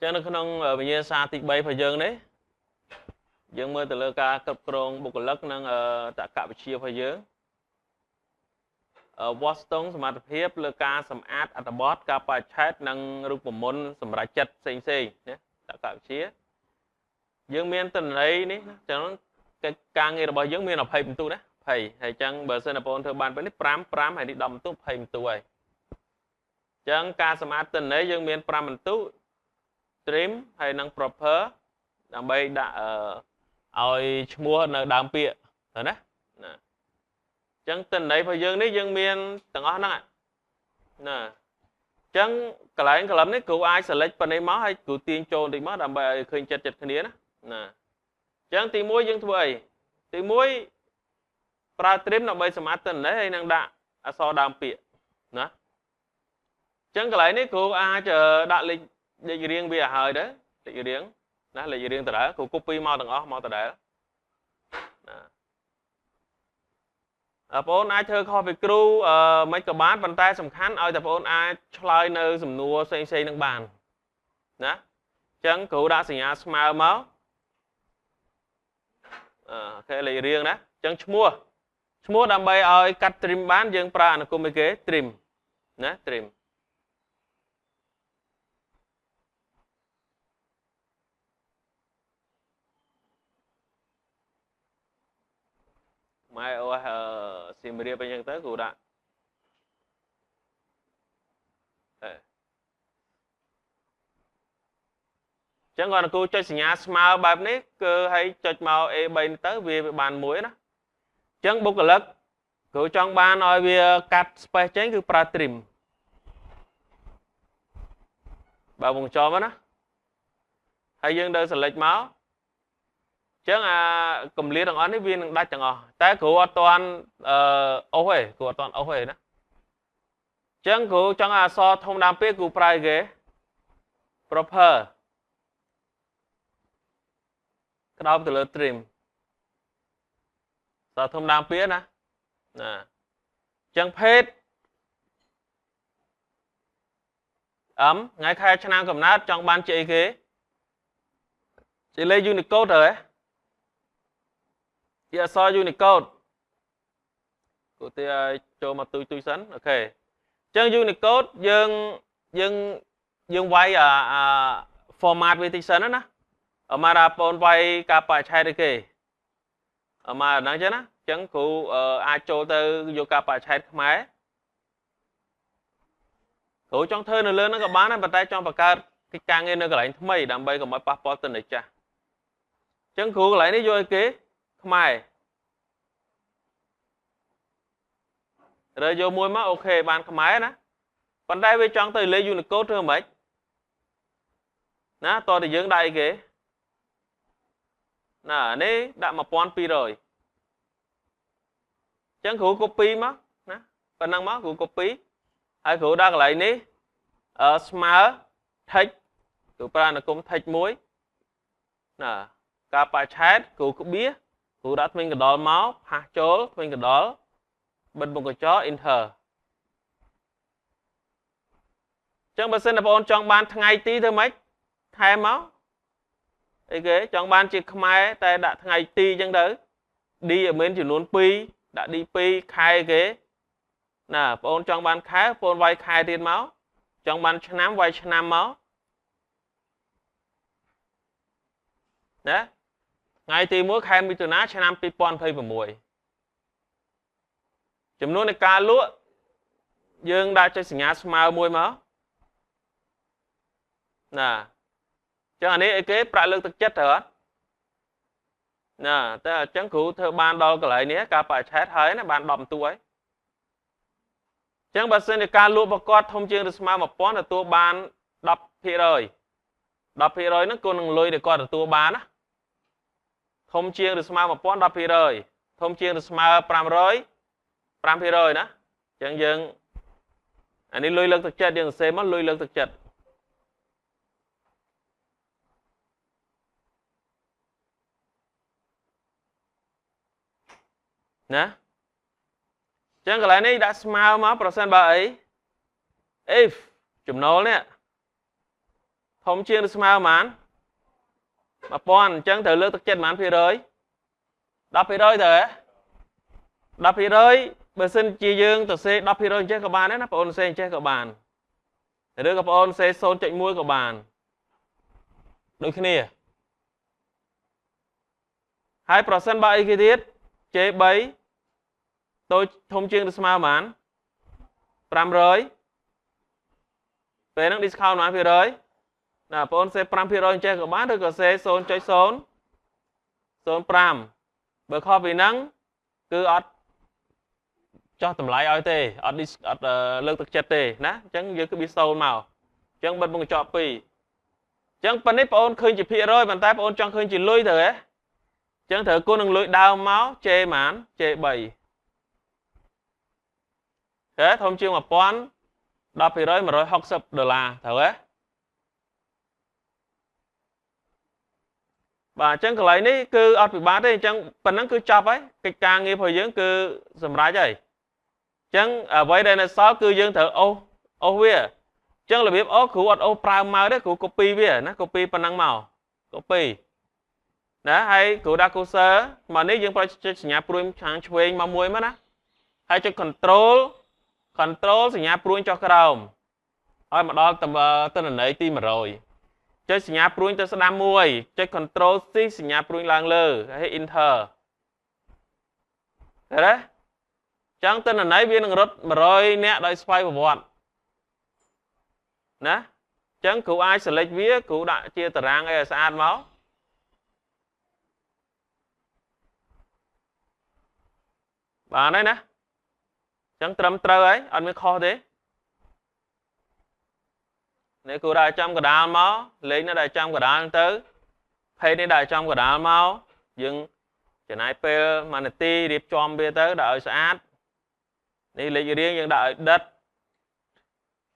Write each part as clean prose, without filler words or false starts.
ចឹងនៅក្នុងវិញ្ញាសាទី3របស់យើងនេះយើងមើលទៅលើការគ្រប់គ្រងបុគ្គលិកនិងតក្កវិជ្ជារបស់យើងវាស់ស្ទង់សមត្ថភាពលើការសម្អាតអត្ថបទការបច្ឆេទនិងរូបមន្តសម្រាប់ចិត្តផ្សេងៗណាតក្កវិជ្ជាយើងមានតន័យនេះណាចឹងកិច្ចការងាររបស់យើងមាន20បន្ទុកណា20ហើយចឹងបើសិនបងធ្វើបានពេលនេះ5ហើយនេះ10បន្ទុក20បន្ទុកហើយចឹងការសម្អាតតន័យយើងមាន5បន្ទុក trim ហើយនិង proper ដើម្បីដាក់ឲ្យឈ្មោះនៅដើមពាក្យទៅណាអញ្ចឹងតន័យរបស់យើងនេះយើងមានទាំងអស់ហ្នឹងណាអញ្ចឹងកន្លែងកលឹមនេះគ្រូអាច select ប៉ុណ្ណេះមកហើយគ្រូទាញចូលបន្តិចមកដើម្បីឲ្យឃើញចិត្តគ្នាណាអញ្ចឹងទី1យើងធ្វើអីទី1ប្រើ trim ដើម្បីសម្អាតតន័យហើយនឹងដាក់អក្សរដើមពាក្យណាអញ្ចឹងកន្លែងនេះគ្រូអាចដាក់លេខរៀងវាឲ្យហើយដែរលេខរៀងណាលេខរៀងដដែលគ្រូ copy មកទាំងអស់មកដដែលណាបងប្អូនអាចធ្វើខុសពីគ្រូមិនក៏បានប៉ុន្តែសំខាន់ឲ្យតែបងប្អូនអាចឆ្លើយនៅសំណួរផ្សេងៗនឹងបានណាអញ្ចឹងគ្រូដាក់សញ្ញាស្មើមកអូខេលេខរៀងណាអញ្ចឹងឈ្មោះដើម្បីឲ្យកាត់ trim បានយើងប្រើអនុគមគេ trim ណា trimម៉ែអូសៀមរាបអញ្ចឹងទៅគ្រូដាក់ចឹងគាត់គ្រូចុចសញ្ញាស្មើបែបនេះគឺឲ្យចុចមក A3 ទៅវាបានមួយណាចឹងបុគ្គលិកគ្រូចង់បានឲ្យវាកាត់ space ចេញគឺប្រើ trim បើវងចោមណាហើយយើងដើរ select មកចឹងកម្លាទាំងអស់នេះវានឹងដាច់ទាំងអស់តែគ្រូអត់ទាន់អូសទេគ្រូអត់ទាន់អូសទេណាចឹងគ្រូចង់អក្សរធំដើមពាក្យគ្រូប្រើគេ proper ក្តោបទៅលើ trim អក្សរធំដើមពាក្យណាចឹងភេទថ្ងៃខែឆ្នាំកំណើតចង់បានជាអីគេជាលេខ Unicode ទៅហ៎ជាអក្សរ Unicode គូទាចូលមកទុយសិនអូខេអញ្ចឹង Unicode យើងវាយformat វាតិចសិនណាមកដល់បងវាយការបច្ឆេទអីគេមកហ្នឹងចឹងណាអញ្ចឹងគ្រូអាចចូលទៅយកការបច្ឆេទខ្មែរគ្រូចង់ធ្វើនៅលើហ្នឹងក៏បានដែរប៉ុន្តែចង់បង្កើតកិច្ចការងារនៅកន្លែងថ្មីដើម្បីកុំឲ្យប៉ះពាល់ទៅនៃចាស់អញ្ចឹងគ្រូកន្លែងនេះយកឲ្យគេខ្មែររើយកមួយមកអូខេបានខ្មែរណាប៉ុន្តែវាចង់ទៅលេខ Unicode ធ្វើម៉េចណាតើតើយើងដាក់អីគេណានេះដាក់ 1200 អញ្ចឹងគ្រូ copy មកណាប៉ុណ្ណឹងមកគ្រូ copy ហើយគ្រូដាក់កន្លែងនេះស្មើ text គ្រូប្រើអនុគម text មួយណាការបច្ឆេទគ្រូក្បៀសគ្រូដាក់ធ្មេញកណ្ដុរមកផាសចូលធ្មេញកណ្ដុរបិទមុខកញ្ចក់ enter អញ្ចឹងបើសិនបងប្អូនចង់បានថ្ងៃទីធ្វើម៉េចថែមមកអីគេចង់បានជាខ្មែរតែដាក់ថ្ងៃទីអញ្ចឹងទៅ D ឲ្យមានចំនួន2ដាក់ D2 ខែគេណាបងប្អូនចង់បានខែបងប្អូនវាយខែទៀតមកចង់បានឆ្នាំវាយឆ្នាំមកណាថ្ងៃទី1ខែមិថុនាឆ្នាំ2026ចំនួននៃការលក់យើងដាក់ចុចសញ្ញាស្មើមួយមកណាចឹងអានេះអីគេប្រាក់លើកទឹកចិត្តត្រូវអត់ណាតែអញ្ចឹងគ្រូធ្វើបានដល់កន្លែងនេះការបច្ឆេទហើយណាបាន10បន្ទុកហើយអញ្ចឹងបើសិនជាការលក់ប្រកបធំជាងឬស្មើ 1000 ទទួលបាន 10% ហ្នឹងគុណនឹងលុយដែលគាត់ទទួលបានណាធំជាងឬស្មើ 1000 10% ធំជាងឬស្មើ500 5% ណាអញ្ចឹងយើងអានេះលុយលើកទឹកចិត្តយើងសរសេរមកលុយលើកទឹកចិត្តណាអញ្ចឹងកន្លែងនេះដាក់ស្មើមកប្រសិនបើអី if ចំណូលនេះ Thông chiên được màu mán. Mà bọn chẳng thử lương thực chất mán phía rồi. Đọc phía rồi thôi. Đọc phía rồi. Bởi xin chi dương tự xe đọc phía rồi chết các bạn đấy. Nó bọn xe chết các bạn. Để đưa các bọn xe xôn chạy mũi các bạn. Đôi khi này. ហើយប្រសិនបើអីគេទៀត J3 តូចធំជាងឬស្មើប៉ុន្មាន 500 ពេលហ្នឹង discount ប៉ុន្មានភាគរយ ណាបងប្អូនសេ 5% អញ្ចេះក៏បានឬក៏សេ 0.005 បើខុសពីហ្នឹងគឺអត់ចោះតម្លៃឲ្យទេអត់លើកទឹកចិត្តទេណាអញ្ចឹងយើងគឺវា0មកអញ្ចឹងបិទមុខកញ្ចក់2អញ្ចឹងប៉ុណ្នេះបងប្អូនឃើញជាភាគរយប៉ុន្តែបងប្អូនចង់ឃើញជាលុយទៅហ៎ ចឹងត្រូវគុណនឹងលុយដើមមក J ប៉ុន្មាន J3 ហ៎ធំជាង 1000 10% 160 ដុល្លារត្រូវហ៎បាទអញ្ចឹងកន្លែងនេះគឺអត់ពិបាកទេអញ្ចឹងប៉ុណ្ណឹងគឺចប់ហើយកិច្ចការងាររបស់យើងគឺសម្រេចហើយអញ្ចឹងអ្វីដែលនៅសល់គឺយើងត្រូវអូសវាអញ្ចឹងរបៀបអូសគ្រូអត់អូសប្រើម៉ៅទេគ្រូ copy វាណា copy ប៉ុណ្ណឹងមក copy ណាហើយគ្រូដាក់ cursor មកនេះយើងប្រើចុចសញ្ញាព្រួយខាងឆ្វេងមកមួយមកណាហើយចុច control សញ្ញាព្រួយចុះក្រោមហើយមកដល់ទិន្នន័យទី100ចុចសញ្ញាព្រួយទៅស្ដាំមួយចុច control C សញ្ញាព្រួយឡើងលើហើយ enter ឃើញទេចឹងទិន្នន័យវានឹងរត់ 100 នាក់ដោយស្វ័យប្រវត្តិណាចឹងគ្រូអាច select វាគ្រូដាក់ជាតារាងឲ្យស្អាតមកបានហើយណាចឹងត្រឹមត្រូវហើយអត់មានខុសទេនេះគូដាក់ចំកណ្ដាលមកលេខនេះដាក់ចំកណ្ដាលទៅផេកនេះដាក់ចំកណ្ដាលមកយើងចំណាយពេល1នាទីរៀបចំវាទៅដាក់ឲ្យស្អាតនេះលេខរៀងយើងដាក់ឲ្យដិត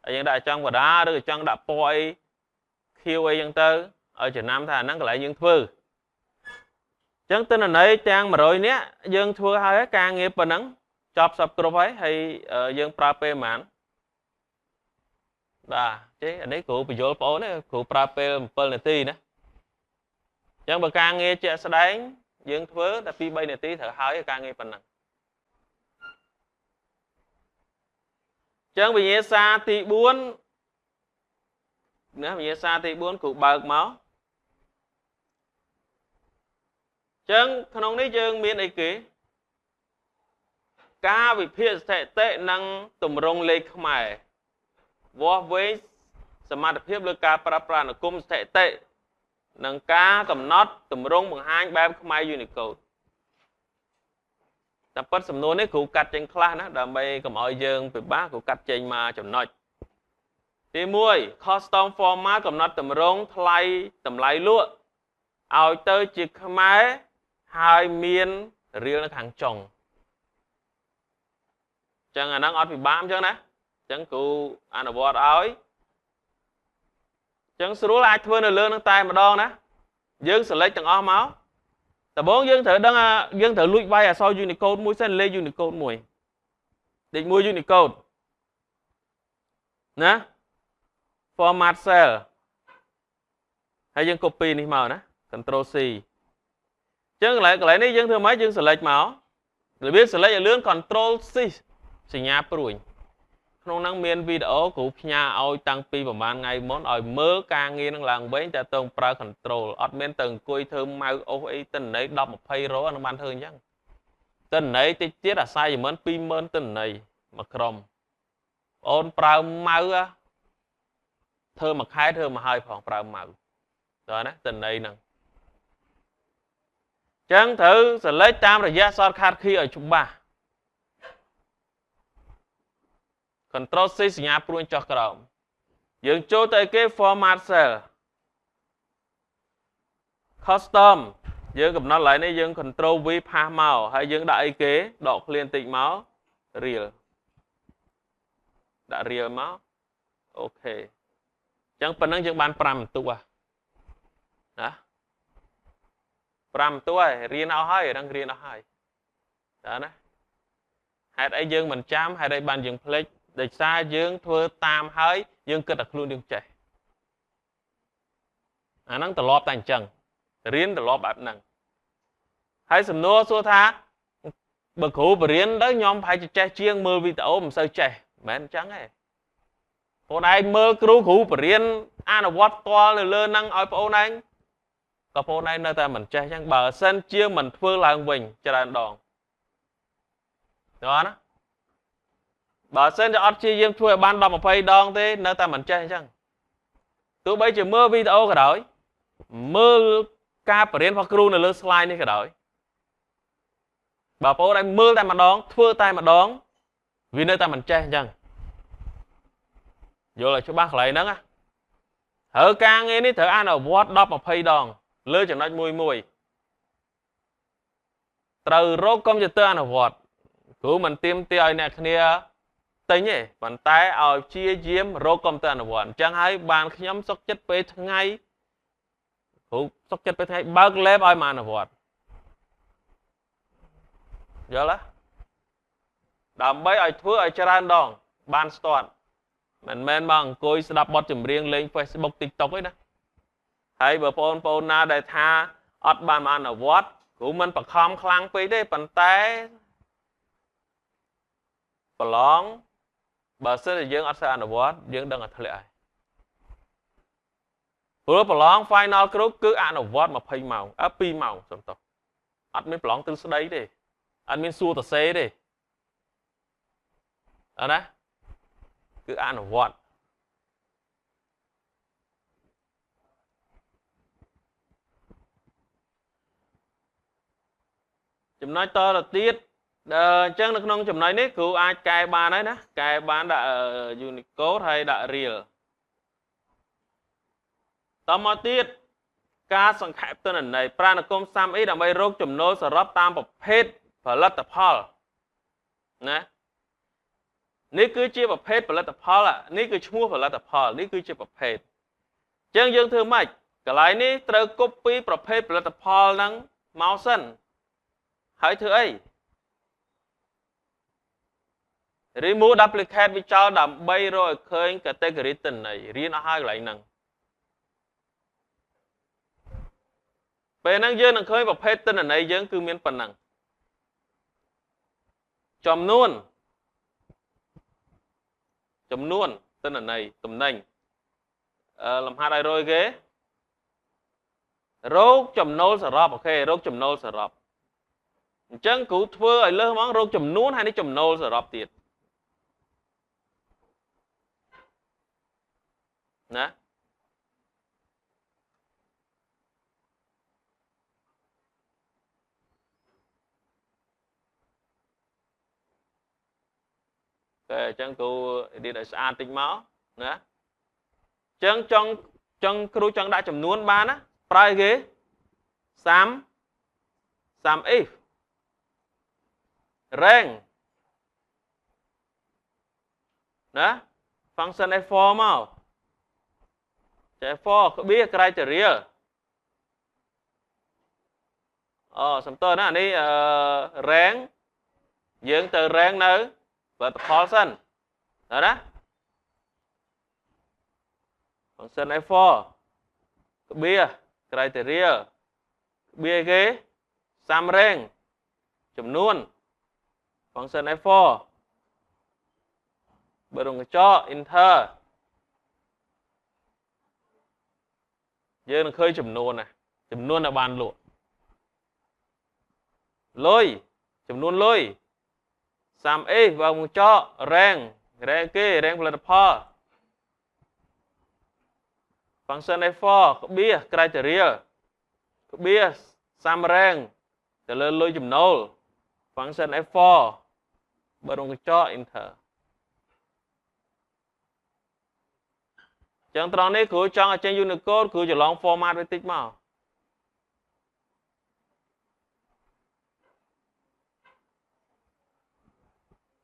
ហើយយើងដាក់ចំកណ្ដាលឬក៏ចង់ដាក់ពណ៌អីខៀវអីចឹងទៅឲ្យចំណាំថាអាហ្នឹងកន្លែងយើងធ្វើចឹងទិន្នន័យទាំង100នាក់យើងធ្វើហើយការងារប៉ុណ្ណឹងចប់សពគ្រប់ហើយយើងប្រើពេលប៉ុន្មានបាទចេះអានេះគ្រូបញ្យល់បងប្អូនគ្រូប្រើពេល7នាទីណាចឹងបើការងារជាក់ស្ដែងយើងធ្វើតែ2 3នាទីត្រូវហើយការងារប៉ុណ្ណឹងចឹងវិញ្ញាសាទី4ណាវិញ្ញាសាទី4គ្រូបើកមកចឹងក្នុងនេះយើងមានអីគេការវិភាគស្ថិតិនិងទម្រង់លេខខ្មែរវាស់វែងសមត្ថភាពលើការប្រើប្រាស់អនុគមស្ថិតិនិងការកំណត់ទម្រង់បង្ហាញបែបខ្មែរ Unicode តែប៉ុតសំណួរនេះគ្រូកាត់ចេញខ្លះណាដើម្បីកុំឲ្យយើងពិបាកគ្រូកាត់ចេញមកចំណុចទី1 custom format កំណត់ទម្រង់ថ្លៃតម្លៃលក់ឲ្យទៅជាខ្មែរហើយមានរៀលនៅខាងចុងចឹងអាហ្នឹងអត់ពិបាកអញ្ចឹងណាចឹងគ្រូអនុវត្តឲ្យចឹងស្រួលអាចធ្វើនៅលើនឹងតែម្ដងណាយើង select ទាំងអស់មកដំបូងយើងត្រូវដឹងយើងត្រូវលួចវាយអក្សរ Unicode មួយសិនលេខ Unicode មួយលេខ1 Unicode ណា format cell ហើយយើង copy នេះមកណា control C ចឹងកន្លែងនេះយើងធ្វើម៉េចយើង select មករបៀប select ឲ្យលឿន control C សញ្ញាព្រួយក្នុងហ្នឹងមានវីដេអូគ្រូផ្ញើឲ្យតាំងពីប្រហែលថ្ងៃមុនឲ្យមើលការងារនឹងឡើងវិញតែតើប្រើ control អត់មានទៅអង្គុយធ្វើម៉ៅអូសអីទិន្នន័យ 10 20 រហ្នឹងបានធ្វើអញ្ចឹងទិន្នន័យតិចទៀតអា assignment 20000ទិន្នន័យមួយក្រុមអូនប្រើម៉ៅធ្វើមួយខែធ្វើមកហើយផងប្រើម៉ៅដល់ណាទិន្នន័យហ្នឹងចឹងត្រូវ select តាមរយៈ shortcut key ឲ្យច្បាស់ Control C សញ្ញាព្រួយចុះក្រោមយើងចូលទៅគេ format cell custom យើងកំណត់ឡើយនេះយើង control V ផាសមកហើយយើងដាក់អីគេដកឃ្លាបន្តិចមក real ដាក់ real មកអូខេអញ្ចឹងប៉ុណ្ណឹងយើងបាន5បន្ទុកណា5បន្ទុកហើយរៀនអស់ហើយហ្នឹងរៀនអស់ហើយតើណាហេតុអីយើងមិនចាំហេតុអីបានយើងភ្លេចដោយសារយើងធ្វើតាមហើយយើងគិតតែខ្លួនយើងចេះ អាហ្នឹងត្រឡប់តែអញ្ចឹងរៀនត្រឡប់បែបហ្នឹងហើយសំណួរសួរថាបើគ្រូបរៀនទៅខ្ញុំប្រហែលជាចេះជាងមើលវីដេអូមិនសូវចេះមិនមែនអញ្ចឹងទេបងឯងមើលគ្រូបរៀនអនុវត្តផ្ទាល់នៅលើហ្នឹងឲ្យបងឯងក៏បងឯងនៅតែមិនចេះអញ្ចឹងបើសិនជាមិនធ្វើឡើងវិញច្រើនដងយល់ណាបើសិនជាអត់ជាយាមធ្វើឲ្យបាន10 20ដងទេនៅតែមិនចេះអញ្ចឹងទោះបីជាមើលវីដេអូក៏ដោយមើលការបរៀនរបស់គ្រូនៅលើ slide នេះក៏ដោយបើបងឯងមើលតែម្ដងធ្វើតែម្ដងវានៅតែមិនចេះអញ្ចឹងយល់ឲ្យច្បាស់កន្លែងហ្នឹងណាហើយការងារនេះត្រូវអនុវត្ត10 20ដងលើចំណុចមួយត្រូវរកកុំព្យូទ័រអនុវត្តគ្រូមិនទាមទារឲ្យអ្នកគ្នាទិញទេប៉ុន្តែឲ្យព្យាយាមរកកុំព្យូទ័រអនុវត្តអញ្ចឹងហើយបានខ្ញុំសុខចិត្តពេលថ្ងៃគ្រូសុខចិត្តពេលថ្ងៃបើក lab ឲ្យមកអនុវត្តយល់ទេដើម្បីឲ្យធ្វើឲ្យច្រើនដងបានស្ទាត់មិនមែនមកអង្គុយស្ដាប់បទចម្រៀងលេង Facebook TikTok ទេណាហើយបើបងប្អូនណាដែលថាអត់បានមកអនុវត្តគ្រូមិនបខំខ្លាំងពេកទេប៉ុន្តែប្រឡងបើសិនជាយើងអត់សូវអនុវត្តយើងដឹងតែធ្លាក់ហើយព្រោះប្រឡង final គ្រូគឺអនុវត្ត20ម៉ោង2ម៉ោងសំទោសអត់មានប្រឡងទ្រឹស្ដីទេអត់មានសួរតសេទេអត់ណាគឺអនុវត្តចំណុចតទៅទៀតអញ្ចឹងនៅក្នុងចំណុចនេះគ្រូអាចកែបានហើយណាកែបានដាក់ Unicode ហើយដាក់ Real តមកទៀតការសង្ខេបទិន្នន័យប្រាណគម SAME ដើម្បីរកចំណូលសរុបតាមប្រភេទផលិតផលណានេះគឺជាប្រភេទផលិតផលនេះគឺឈ្មោះផលិតផលនេះគឺជាប្រភេទអញ្ចឹងយើងធ្វើម៉េចកន្លែងនេះត្រូវ copy ប្រភេទផលិតផលហ្នឹងមកសិនហើយធ្វើអី remove duplicate វាចោលដើម្បីរកឲ្យឃើញ category ទិន្នន័យរៀនអស់ហើយកន្លែងហ្នឹងពេលហ្នឹងយើងនឹងឃើញប្រភេទទិន្នន័យយើងគឺមានប៉ុណ្ណឹងចំនួនទិន្នន័យតំណែងលំហាត់ឲ្យរយគេរោគចំណូលសរុបអូខេរោគចំណូលសរុបអញ្ចឹងគ្រូធ្វើឲ្យលើសហ្មងរោគចំនួនហើយនេះចំណូលសរុបទៀតណាតែអញ្ចឹងគ្រូរៀនឲ្យស្អាតតិចមកណាអញ្ចឹងចង់គ្រូចង់ដាក់ចំនួនបានណាប្រើគេSAM if rank ណា function f4 មកចេះ f4 ក្បៀស criteria សំទោសណានេះrank យើងទៅ rank នៅផលិតផលសិនណា function f4 ក្បៀស criteria ក្បៀសគេ SAM rank ចំនួន function f4 បើរងកញ្ចក់ enter យើងនឹងឃើញចំនួនណាចំនួនដែលបានលក់លុយចំនួនលុយ SAME បើកញ្ចក់ rank គេ rank ផលិតផល function f4 ក្បៀស criteria ក្បៀស SAM rank ទៅលើលុយចំណូល function f4 បើរងកញ្ចក់ enter ចឹងត្រង់នេះគ្រូចង់ឲ្យចេញ Unicode គ្រូច្រឡង format វាតិចមក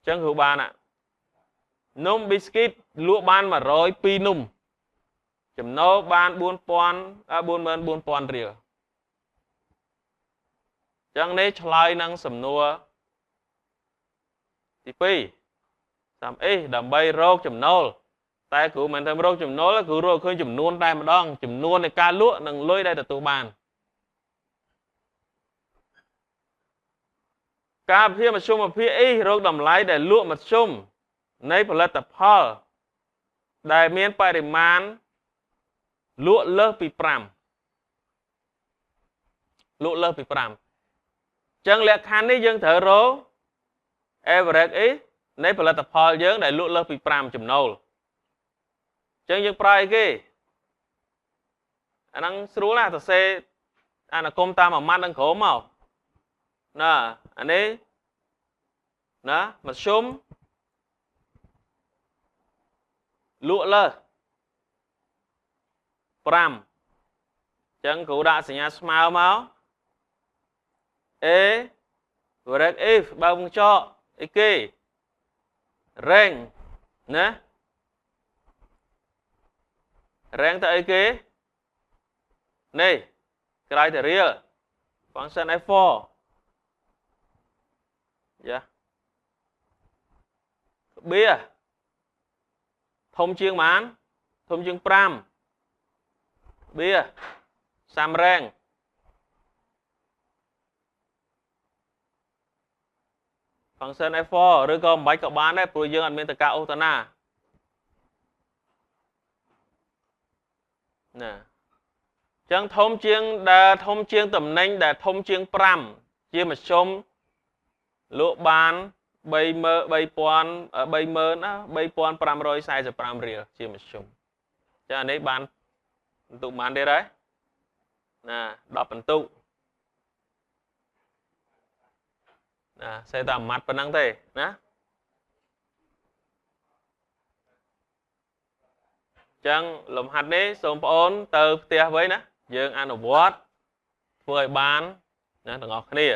ចឹងគ្រូបាននំ biscuit លក់បាន102នំចំណូលបាន 44000 រៀលចឹងនេះឆ្លើយនឹងសំណួរទី2តាមអីដើម្បីរកចំណូល តែគ្រូមិនតែរកចំណូលគ្រូរកឃើញចំនួនតែម្ដងចំនួននៃការលក់និងលុយដែលទទួលបានការវិភាគមធ្យមវិភាគអីរកតម្លៃដែលលក់មធ្យមនៃផលិតផលដែលមានបរិមាណលក់លើសពី5លក់លើសពី5អញ្ចឹងលក្ខខណ្ឌនេះយើងត្រូវរក average អីនៃផលិតផលយើងដែលលក់លើសពី5ចំណូលអញ្ចឹងយើងប្រើអីគេអាហ្នឹងស្រួលណាស់សរសេរអានគមតាមមួយម៉ាត់នឹងក្រោមមកណាអានេះណាមធ្យមលក់លើស5អញ្ចឹងគ្រូដាក់សញ្ញាស្មើមក A correct if បើវងចកអីគេ rank ណា rank ទៅអីគេនេះ criteria function f4 យ៉ាបៀធំជាងប៉ុន្មានធំជាង5បៀសាំ rank function f4 ឬក៏មិនបាច់ក៏បានដែរព្រោះយើងអត់មានតកាអូសតាណាណាអញ្ចឹងធំជាងដែលធំជាងតំណែងដែលធំជាង5ជាមធ្យមលក់បាន33545រៀលជាមធ្យមចាអានេះបានបន្ទុកបានទៀតហើយណា10បន្ទុកណាសេតែម៉ាត់ប៉ុណ្ណឹងទេណាចឹងលំហាត់នេះសូមបងប្អូនទៅផ្ទះវិញណាយើងអនុវត្តធ្វើឲ្យបានណាទាំងអស់គ្នា